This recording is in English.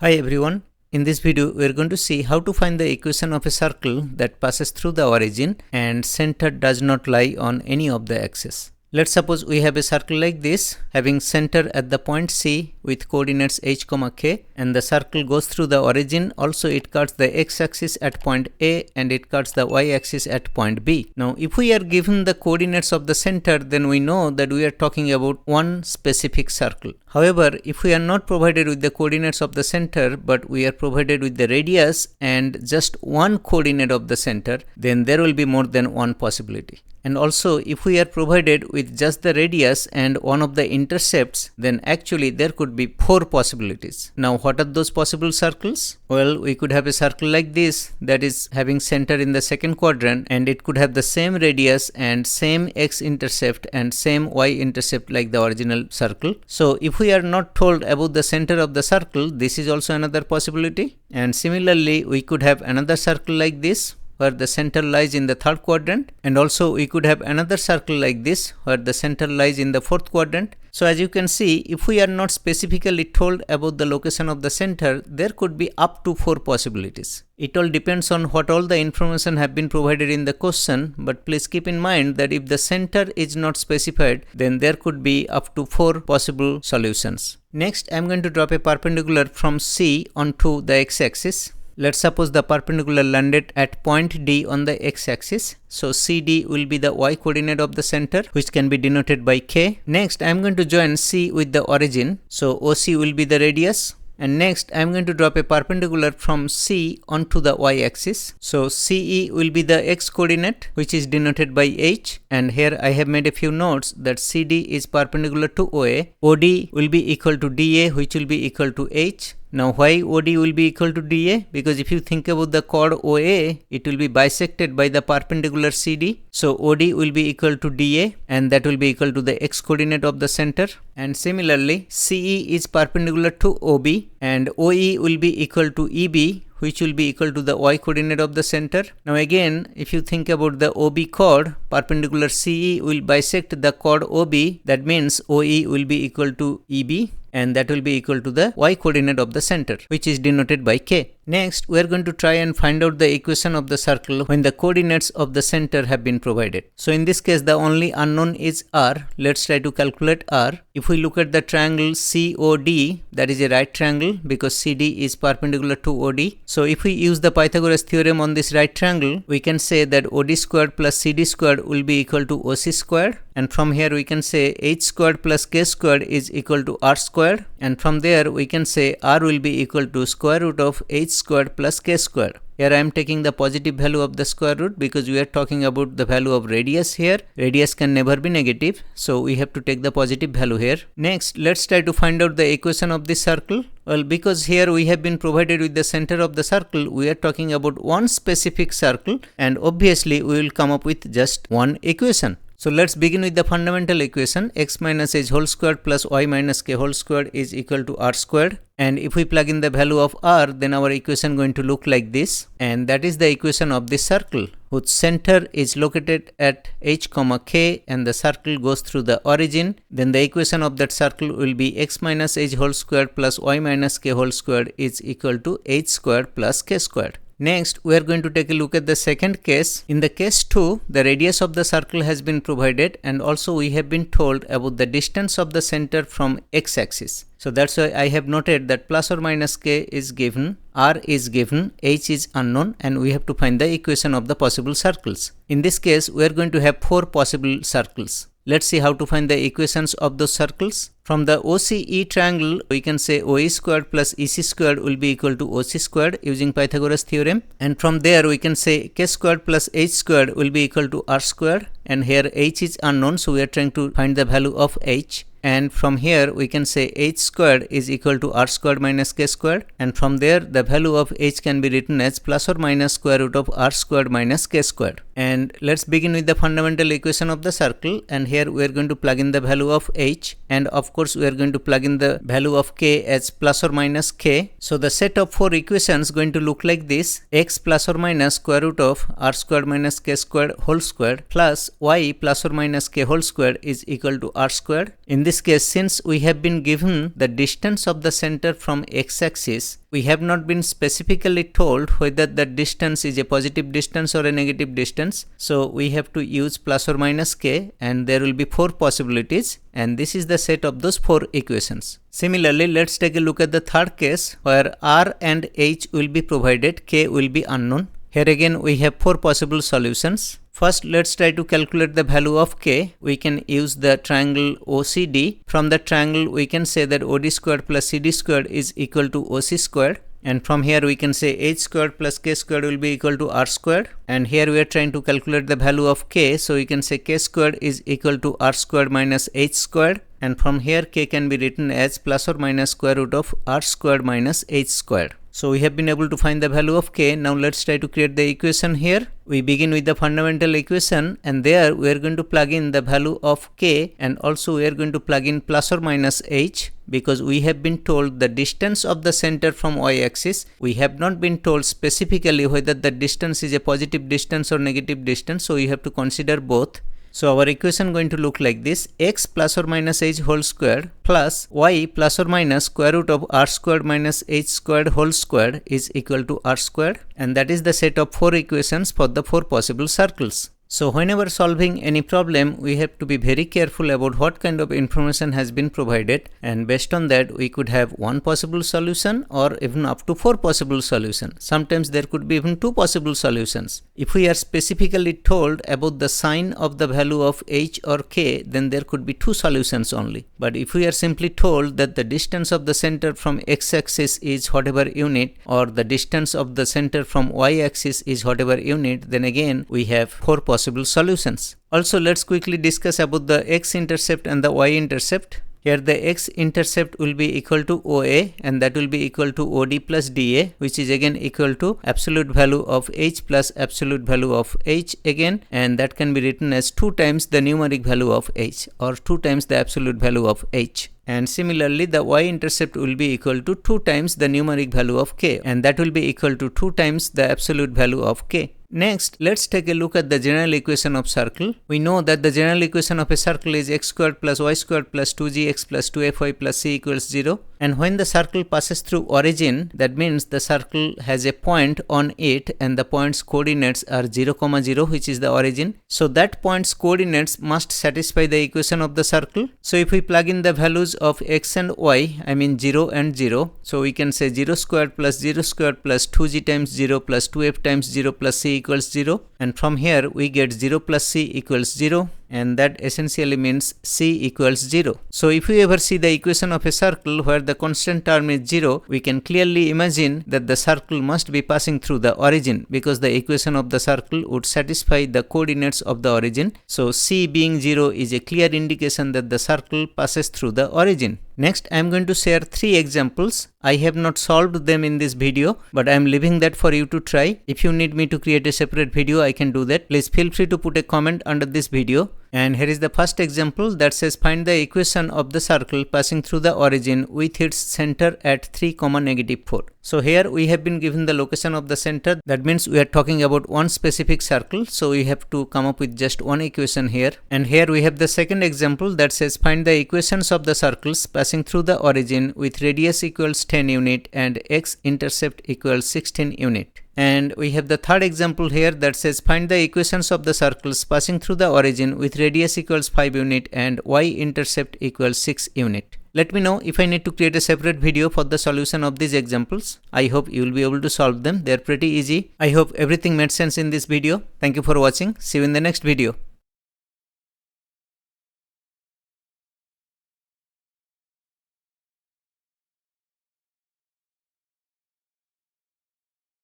Hi everyone, in this video we are going to see how to find the equation of a circle that passes through the origin and center does not lie on any of the axes. Let's suppose we have a circle like this having center at the point C with coordinates h, k, and the circle goes through the origin. Also it cuts the x-axis at point A and it cuts the y-axis at point B. Now if we are given the coordinates of the center, then we know that we are talking about one specific circle. However, if we are not provided with the coordinates of the center but we are provided with the radius and just one coordinate of the center, then there will be more than one possibility. And also if we are provided with just the radius and one of the intercepts, then actually there could be four possibilities. Now what are those possible circles? Well, we could have a circle like this that is having center in the second quadrant, and it could have the same radius and same x-intercept and same y-intercept like the original circle. So if we are not told about the center of the circle, this is also another possibility. And similarly we could have another circle like this where the center lies in the third quadrant, and also we could have another circle like this where the center lies in the fourth quadrant. So as you can see, if we are not specifically told about the location of the center, there could be up to four possibilities. It all depends on what all the information have been provided in the question, but please keep in mind that if the center is not specified, then there could be up to four possible solutions. Next, I am going to drop a perpendicular from C onto the x-axis. Let's suppose the perpendicular landed at point D on the x-axis. So CD will be the y coordinate of the center, which can be denoted by k. Next, I am going to join C with the origin. So OC will be the radius. And next, I am going to drop a perpendicular from C onto the y-axis. So CE will be the x coordinate, which is denoted by h. And here I have made a few notes that CD is perpendicular to OA. OD will be equal to DA, which will be equal to h. Now why OD will be equal to DA? Because if you think about the chord OA, it will be bisected by the perpendicular CD. So OD will be equal to DA, and that will be equal to the x coordinate of the center. And similarly, CE is perpendicular to OB, and OE will be equal to EB, which will be equal to the y coordinate of the center. Now again, if you think about the OB chord, perpendicular CE will bisect the chord OB. That means OE will be equal to EB, and that will be equal to the y coordinate of the center, which is denoted by k. Next, we are going to try and find out the equation of the circle when the coordinates of the center have been provided. So in this case, the only unknown is r. Let's try to calculate r. If we look at the triangle COD, that is a right triangle because CD is perpendicular to OD. So if we use the Pythagoras theorem on this right triangle, we can say that OD squared plus CD squared will be equal to OC squared. And from here we can say h squared plus k squared is equal to r squared. And from there we can say r will be equal to square root of h squared plus k squared. Here I am taking the positive value of the square root because we are talking about the value of radius here. Radius can never be negative, so we have to take the positive value here. Next, let's try to find out the equation of this circle. Well, because here we have been provided with the center of the circle, we are talking about one specific circle, and obviously we will come up with just one equation. So let's begin with the fundamental equation. X minus h whole squared plus y minus k whole squared is equal to r squared. And if we plug in the value of r, then our equation going to look like this. And that is the equation of this circle, whose center is located at h, k, and the circle goes through the origin. Then the equation of that circle will be x minus h whole squared plus y minus k whole squared is equal to h squared plus k squared. Next, we are going to take a look at the second case. In the case 2, the radius of the circle has been provided, and also we have been told about the distance of the center from x-axis. So that's why I have noted that plus or minus k is given, r is given, h is unknown, and we have to find the equation of the possible circles. In this case, we are going to have four possible circles. Let's see how to find the equations of those circles. From the OCE triangle, we can say OE squared plus EC squared will be equal to OC squared using Pythagoras theorem. And from there, we can say k squared plus h squared will be equal to r squared. And here h is unknown, so we are trying to find the value of h. And from here we can say h squared is equal to r squared minus k squared, and from there the value of h can be written as plus or minus square root of r squared minus k squared. And let's begin with the fundamental equation of the circle, and here we are going to plug in the value of h, and of course we are going to plug in the value of k as plus or minus k. So the set of four equations going to look like this: x plus or minus square root of r squared minus k squared whole squared plus y plus or minus k whole squared is equal to r squared. In this this case, since we have been given the distance of the center from x-axis, we have not been specifically told whether the distance is a positive distance or a negative distance. So we have to use plus or minus k, and there will be 4 possibilities, and this is the set of those 4 equations. Similarly, let's take a look at the third case where r and h will be provided, k will be unknown. Here again we have 4 possible solutions. First, let's try to calculate the value of k. We can use the triangle OCD. From the triangle, we can say that OD squared plus CD squared is equal to OC squared. And from here, we can say h squared plus k squared will be equal to r squared. And here we are trying to calculate the value of k. So we can say k squared is equal to r squared minus h squared. And from here, k can be written as plus or minus square root of r squared minus h squared. So we have been able to find the value of k. Now let's try to create the equation here. We begin with the fundamental equation, and there we are going to plug in the value of k, and also we are going to plug in plus or minus h, because we have been told the distance of the center from y-axis. We have not been told specifically whether the distance is a positive distance or negative distance, so we have to consider both. So our equation going to look like this: x plus or minus h whole squared plus y plus or minus square root of r squared minus h squared whole squared is equal to r squared, and that is the set of 4 equations for the 4 possible circles. So whenever solving any problem, we have to be very careful about what kind of information has been provided, and based on that we could have 1 possible solution or even up to 4 possible solutions. Sometimes there could be even 2 possible solutions. If we are specifically told about the sign of the value of h or k, then there could be 2 solutions only. But if we are simply told that the distance of the center from x-axis is whatever unit, or the distance of the center from y-axis is whatever unit, then again we have 4 possible solutions. Also, let's quickly discuss about the x-intercept and the y-intercept. Here the x-intercept will be equal to OA, and that will be equal to OD plus DA, which is again equal to absolute value of h plus absolute value of h again, and that can be written as 2 times the numeric value of h, or 2 times the absolute value of h. And similarly, the y-intercept will be equal to 2 times the numeric value of k, and that will be equal to 2 times the absolute value of k. Next, let's take a look at the general equation of circle. We know that the general equation of a circle is x squared plus y squared plus 2gx plus 2fy plus c equals 0. And when the circle passes through origin, that means the circle has a point on it, and the point's coordinates are 0, 0, which is the origin. So that point's coordinates must satisfy the equation of the circle. So if we plug in the values of x and y, I mean 0 and 0, so we can say 0 squared plus 0 squared plus 2g times 0 plus 2f times 0 plus c equals 0, and from here we get 0 plus c equals 0, and that essentially means c equals 0. So if we ever see the equation of a circle where the constant term is 0, we can clearly imagine that the circle must be passing through the origin, because the equation of the circle would satisfy the coordinates of the origin. So c being 0 is a clear indication that the circle passes through the origin. Next, I am going to share 3 examples. I have not solved them in this video, but I am leaving that for you to try. If you need me to create a separate video, I can do that. Please feel free to put a comment under this video. And here is the first example that says find the equation of the circle passing through the origin with its center at 3, -4. So here we have been given the location of the center. That means we are talking about one specific circle. So we have to come up with just one equation here. And here we have the second example that says find the equations of the circles passing through the origin with radius equals 10 unit and x-intercept equals 16 unit. And we have the third example here that says find the equations of the circles passing through the origin with radius equals 5 unit and y-intercept equals 6 unit. Let me know if I need to create a separate video for the solution of these examples. I hope you will be able to solve them. They are pretty easy. I hope everything made sense in this video. Thank you for watching. See you in the next video.